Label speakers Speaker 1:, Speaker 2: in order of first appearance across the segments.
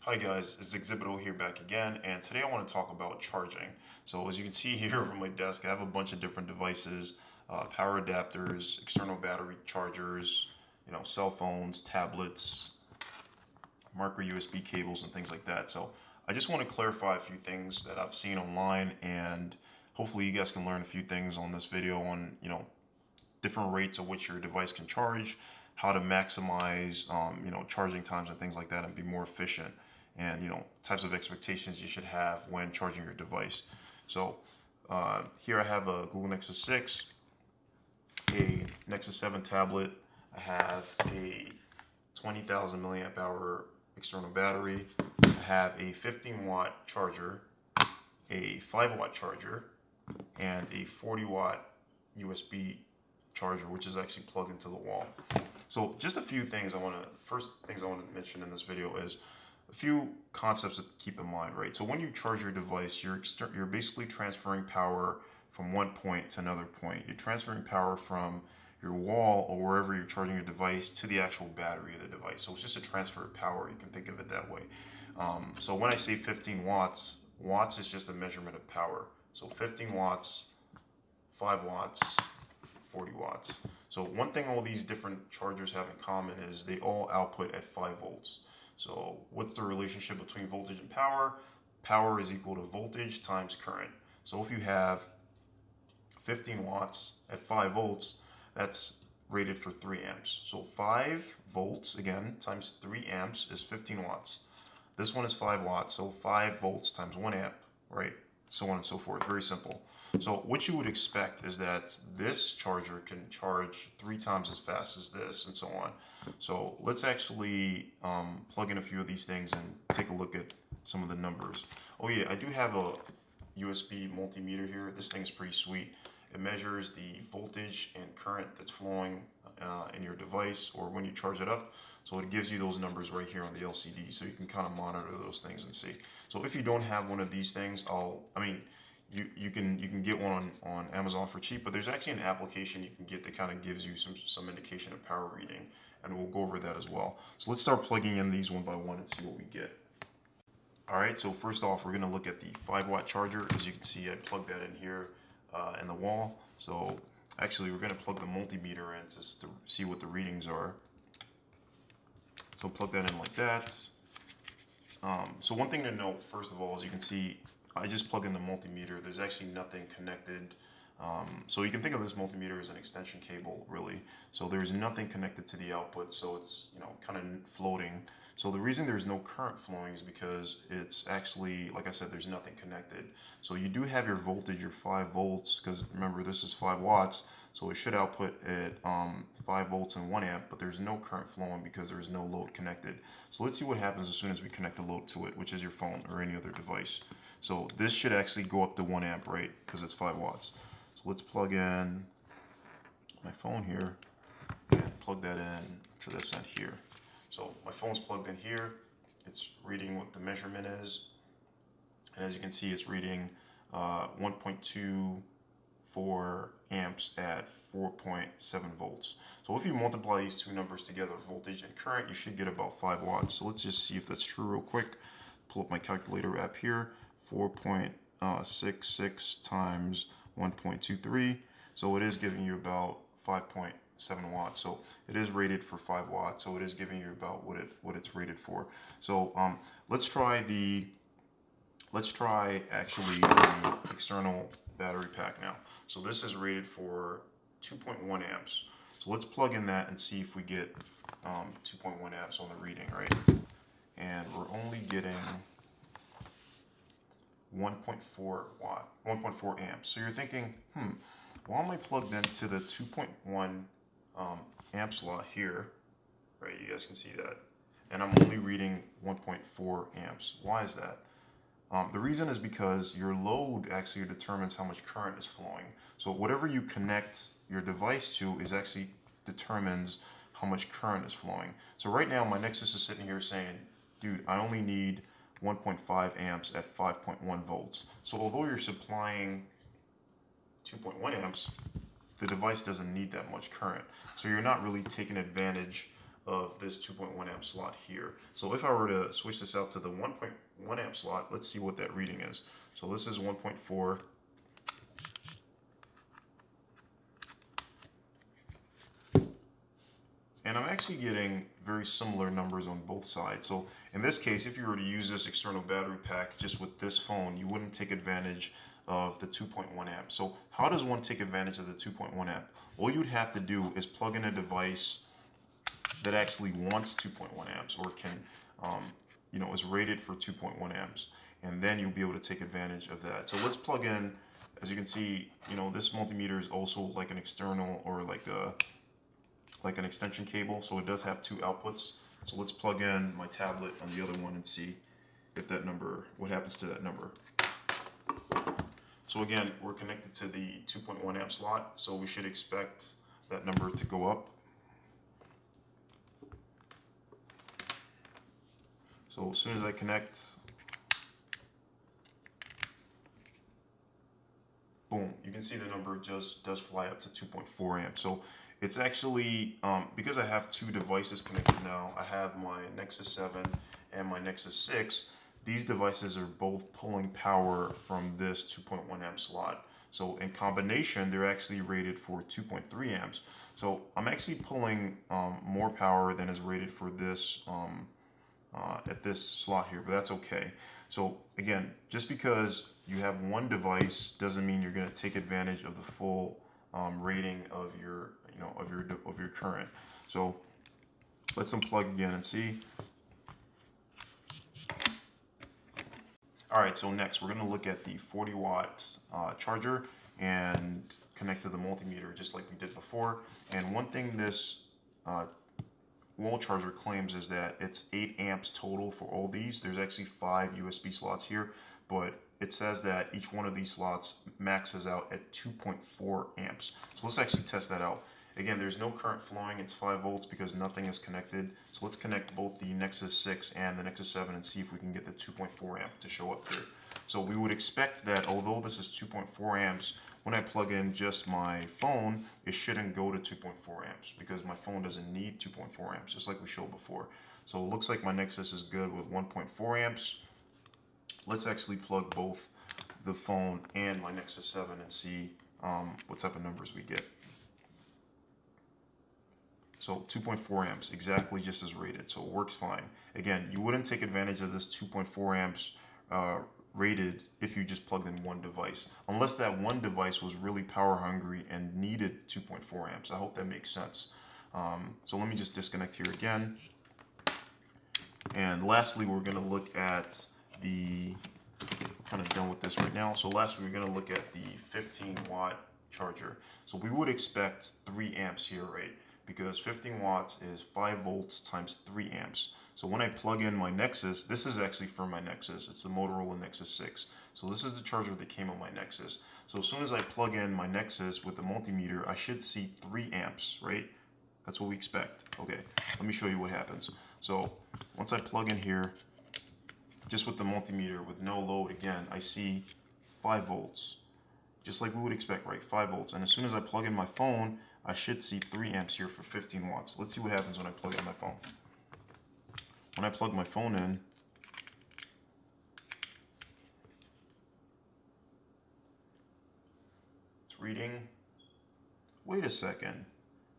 Speaker 1: Hi guys, it's Exhibito here back again, and today I want to talk about charging. So as you can see here over my desk, I have a bunch of different devices, power adapters, external battery chargers, cell phones, tablets, micro USB cables, and things like that. So I just want to clarify a few things that I've seen online, and hopefully you guys can learn a few things on this video on, different rates at which your device can charge, how to maximize, charging times and things like that, and be more efficient, and types of expectations you should have when charging your device. So here I have a Google Nexus 6, a Nexus 7 tablet. I have a 20,000 milliamp hour external battery. I have a 15-watt charger, a 5-watt charger, and a 40-watt USB charger, which is actually plugged into the wall. So just a few things first things I want to mention in this video is a few concepts to keep in mind, right? So when you charge your device, you're basically transferring power from one point to another point. You're transferring power from your wall or wherever you're charging your device to the actual battery of the device. So it's just a transfer of power. You can think of it that way. So when I say 15 watts, watts is just a measurement of power. So 15 watts, 5 watts, 40 watts. So one thing all these different chargers have in common is they all output at 5 volts. So what's the relationship between voltage and power? Power is equal to voltage times current. So if you have 15 watts at 5 volts, that's rated for 3 amps. So 5 volts, again, times 3 amps is 15 watts. This one is 5 watts, so 5 volts times 1 amp, right? So on and so forth, very simple. So what you would expect is that this charger can charge 3 times as fast as this and so on. So let's actually plug in a few of these things and take a look at some of the numbers. Oh yeah, I do have a USB multimeter here. This thing is pretty sweet. It measures the voltage and current that's flowing in your device or when you charge it up. So it gives you those numbers right here on the LCD, so you can kind of monitor those things and see. So if you don't have one of these things, you can get one on Amazon for cheap, but there's actually an application you can get that kind of gives you some indication of power reading, and we'll go over that as well. So let's start plugging in these one by one and see what we get. All right, so first off, we're going to look at the 5-watt charger. As you can see, I plugged that in here in the wall. So actually, we're going to plug the multimeter in just to see what the readings are. So plug that in like that. So one thing to note, first of all, as you can see, I just plug in the multimeter. There's actually nothing connected. So you can think of this multimeter as an extension cable, really. So there's nothing connected to the output, so it's kind of floating. So the reason there's no current flowing is because it's actually, like I said, there's nothing connected. So you do have your voltage, your 5 volts, because remember this is 5 watts, so it should output at 5 volts and 1 amp, but there's no current flowing because there's no load connected. So let's see what happens as soon as we connect the load to it, which is your phone or any other device. So this should actually go up to 1 amp, right? Because it's 5 watts. So let's plug in my phone here and plug that in to this end here. So my phone's plugged in here. It's reading what the measurement is. And as you can see, it's reading 1.24 amps at 4.7 volts. So if you multiply these two numbers together, voltage and current, you should get about 5 watts. So let's just see if that's true real quick. Pull up my calculator app here. 4.66 times 1.23. So it is giving you about 5.7 watts. So it is rated for 5 watts. So it is giving you about what it's rated for. So let's try actually the external battery pack now. So this is rated for 2.1 amps. So let's plug in that and see if we get 2.1 amps on the reading, right? And we're only getting 1.4 amps. So you're thinking, why am I plugged into the 2.1 amp slot here, right? You guys can see that. And I'm only reading 1.4 amps. Why is that? The reason is because your load actually determines how much current is flowing. So whatever you connect your device to is actually determines how much current is flowing. So right now my Nexus is sitting here saying, dude, I only need 1.5 amps at 5.1 volts. So although you're supplying 2.1 amps, the device doesn't need that much current. So you're not really taking advantage of this 2.1 amp slot here. So if I were to switch this out to the 1.1 amp slot, let's see what that reading is. So this is 1.4. And I'm actually getting very similar numbers on both sides. So in this case, if you were to use this external battery pack just with this phone, you wouldn't take advantage of the 2.1 amp. So how does one take advantage of the 2.1 amp? All you'd have to do is plug in a device that actually wants 2.1 amps or can, is rated for 2.1 amps. And then you'll be able to take advantage of that. So let's plug in, as you can see, this multimeter is also like an external or like an extension cable, so it does have two outputs. So let's plug in my tablet on the other one and see if what happens to that number. So again, we're connected to the 2.1 amp slot, so we should expect that number to go up. So as soon as I connect, boom, you can see the number just does fly up to 2.4 amps. So it's actually, because I have two devices connected now, I have my Nexus 7 and my Nexus 6, these devices are both pulling power from this 2.1 amp slot. So in combination, they're actually rated for 2.3 amps. So I'm actually pulling more power than is rated for this at this slot here, but that's okay. So again, just because you have one device doesn't mean you're going to take advantage of the full rating of your of your current. So let's unplug again and see. All right, so next we're going to look at the 40 watt charger and connect to the multimeter just like we did before. And one thing this wall charger claims is that it's 8 amps total for all these. There's actually 5 USB slots here, but it says that each one of these slots maxes out at 2.4 amps. So let's actually test that out. Again, there's no current flowing, it's 5 volts because nothing is connected. So let's connect both the Nexus 6 and the Nexus 7 and see if we can get the 2.4 amp to show up there. So we would expect that although this is 2.4 amps, when I plug in just my phone, it shouldn't go to 2.4 amps because my phone doesn't need 2.4 amps, just like we showed before. So it looks like my Nexus is good with 1.4 amps. Let's actually plug both the phone and my Nexus 7 and see what type of numbers we get. So 2.4 amps, exactly just as rated, so it works fine. Again, you wouldn't take advantage of this 2.4 amps rated if you just plugged in one device, unless that one device was really power hungry and needed 2.4 amps. I hope that makes sense. So let me just disconnect here again. And lastly, we're going to look at the, kind of done with this right now. So lastly, we're going to look at the 15 watt charger. So we would expect 3 amps here, right? Because 15 watts is 5 volts times 3 amps. So when I plug in my Nexus, this is actually for my Nexus. It's the Motorola Nexus 6. So this is the charger that came on my Nexus. So as soon as I plug in my Nexus with the multimeter, I should see 3 amps, right? That's what we expect. Okay, let me show you what happens. So once I plug in here, just with the multimeter with no load again, I see 5 volts. Just like we would expect, right? 5 volts. And as soon as I plug in my phone, I should see 3 amps here for 15 watts. Let's see what happens when I plug in my phone. When I plug my phone in, it's reading, wait a second,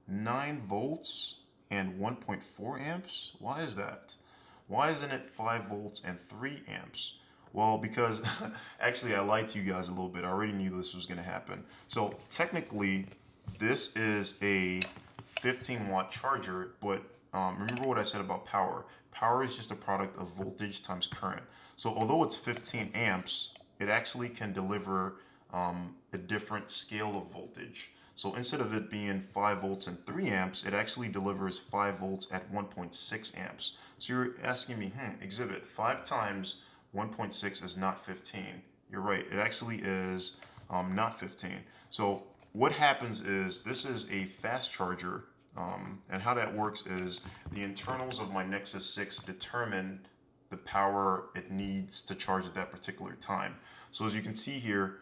Speaker 1: 9 volts and 1.4 amps? Why is that? Why isn't it 5 volts and 3 amps? Well, because actually I lied to you guys a little bit. I already knew this was going to happen. So technically, this is a 15 watt charger, but remember what I said about power. Power is just a product of voltage times current. So although it's 15 amps, it actually can deliver a different scale of voltage. So instead of it being 5 volts and 3 amps, it actually delivers 5 volts at 1.6 amps. So you're asking me, exhibit, 5 times 1.6 is not 15. You're right, it actually is not 15. So what happens is, this is a fast charger, and how that works is the internals of my Nexus 6 determine the power it needs to charge at that particular time. So as you can see here,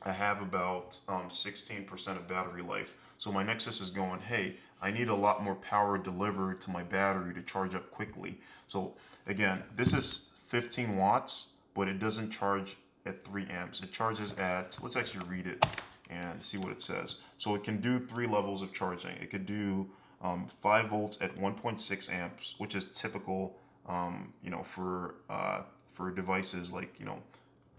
Speaker 1: I have about 16% of battery life. So my Nexus is going, hey, I need a lot more power delivered to my battery to charge up quickly. So again, this is 15 watts, but it doesn't charge at 3 amps. It charges at, let's actually read it and see what it says. So it can do 3 levels of charging. It could do 5 volts at 1.6 amps, which is typical, for devices like,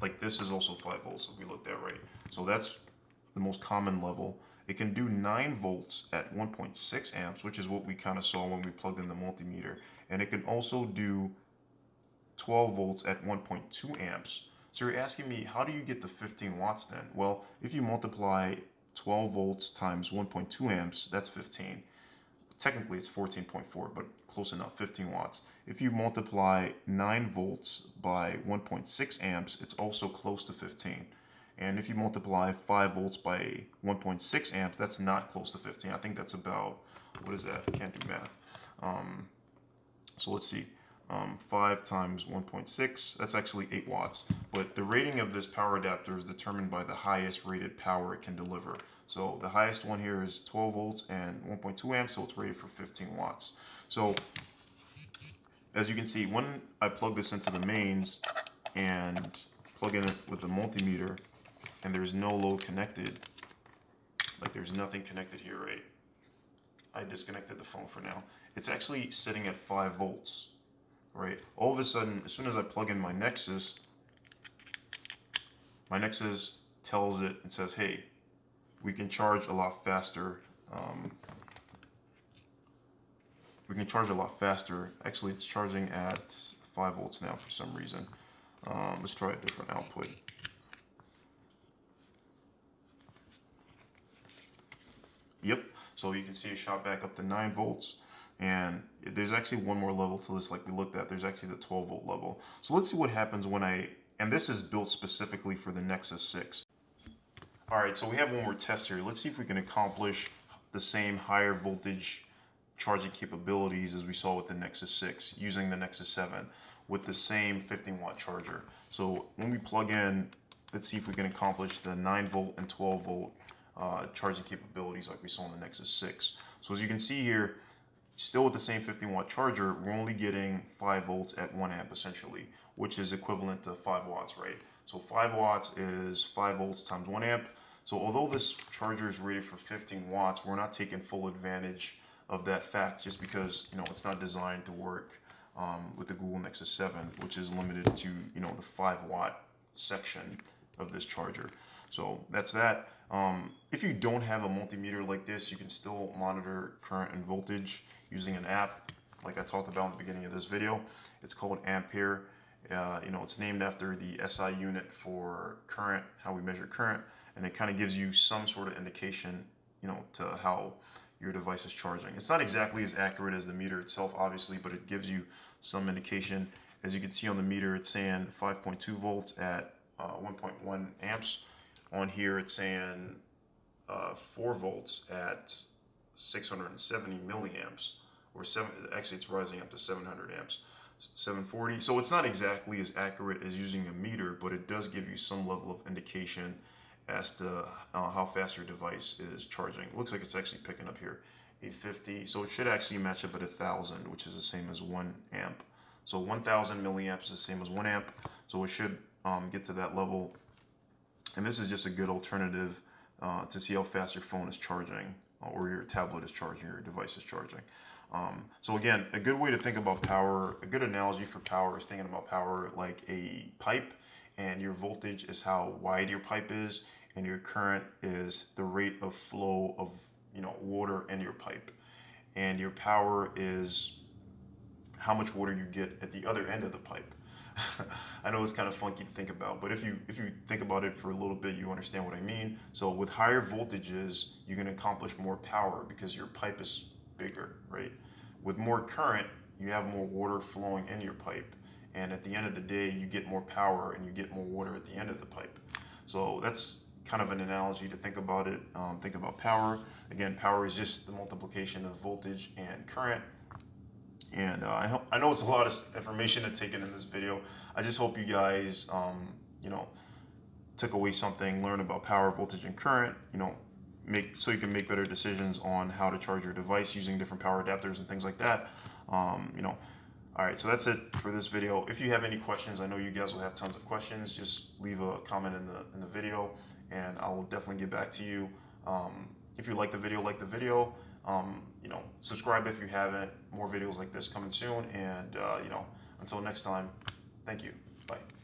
Speaker 1: like this is also 5 volts that we looked at, right? So that's the most common level. It can do 9 volts at 1.6 amps, which is what we kind of saw when we plugged in the multimeter. And it can also do 12 volts at 1.2 amps. So you're asking me, how do you get the 15 watts then? Well, if you multiply 12 volts times 1.2 amps, that's 15. Technically it's 14.4, but close enough, 15 watts. If you multiply 9 volts by 1.6 amps, it's also close to 15. And if you multiply 5 volts by 1.6 amps, that's not close to 15. I think that's about, what is that? I can't do math. So let's see. 5 times 1.6, that's actually 8 watts. But the rating of this power adapter is determined by the highest rated power it can deliver. So the highest one here is 12 volts and 1.2 amps, so it's rated for 15 watts. So as you can see, when I plug this into the mains and plug in it with the multimeter, and there's no load connected, like there's nothing connected here, right? I disconnected the phone for now. It's actually sitting at 5 volts. Right? All of a sudden, as soon as I plug in my Nexus tells it and says, hey, we can charge a lot faster. Actually, it's charging at 5 volts now for some reason. Let's try a different output. Yep, so you can see it shot back up to 9 volts. And there's actually one more level to this like we looked at. There's actually the 12 volt level. So let's see what happens when and this is built specifically for the Nexus 6. All right, so we have one more test here. Let's see if we can accomplish the same higher voltage charging capabilities as we saw with the Nexus 6 using the Nexus 7 with the same 15 watt charger. So when we plug in, let's see if we can accomplish the 9 volt and 12 volt charging capabilities like we saw in the Nexus 6. So as you can see here, still with the same 15 watt charger, we're only getting 5 volts at 1 amp essentially, which is equivalent to 5 watts, right? So 5 watts is 5 volts times 1 amp. So although this charger is rated for 15 watts, we're not taking full advantage of that fact just because, it's not designed to work with the Google Nexus 7, which is limited to, the 5 watt section of this charger. So that's that. If you don't have a multimeter like this, you can still monitor current and voltage using an app like I talked about in the beginning of this video. It's called Ampere. It's named after the SI unit for current, how we measure current, and it kind of gives you some sort of indication, to how your device is charging. It's not exactly as accurate as the meter itself, obviously, but it gives you some indication. As you can see on the meter, it's saying 5.2 volts at 1.1 amps. On here, it's saying 4 volts at 670 milliamps, or actually it's rising up to 700 amps, 740. So it's not exactly as accurate as using a meter, but it does give you some level of indication as to how fast your device is charging. It looks like it's actually picking up here, 850. So it should actually match up at 1,000, which is the same as 1 amp. So 1,000 milliamps is the same as 1 amp. So it should get to that level. And this is just a good alternative to see how fast your phone is charging, or your tablet is charging, or your device is charging. So again, a good way to think about power, a good analogy for power is thinking about power like a pipe, and your voltage is how wide your pipe is, and your current is the rate of flow of water in your pipe, and your power is how much water you get at the other end of the pipe. I know it's kind of funky to think about, but if you think about it for a little bit, you understand what I mean. So with higher voltages, you can accomplish more power because your pipe is bigger, right? With more current, you have more water flowing in your pipe, and at the end of the day, you get more power and you get more water at the end of the pipe. So that's kind of an analogy to think about it. Think about power. Again, power is just the multiplication of voltage and current. And I know it's a lot of information to take in this video. I just hope you guys, took away something, learned about power, voltage, and current. so you can make better decisions on how to charge your device using different power adapters and things like that. You know, all right, so that's it for this video. If you have any questions, I know you guys will have tons of questions. Just leave a comment in the video, and I will definitely get back to you. If you like the video, you know, subscribe if you haven't. More videos like this coming soon, and you know, until next time, thank you. Bye.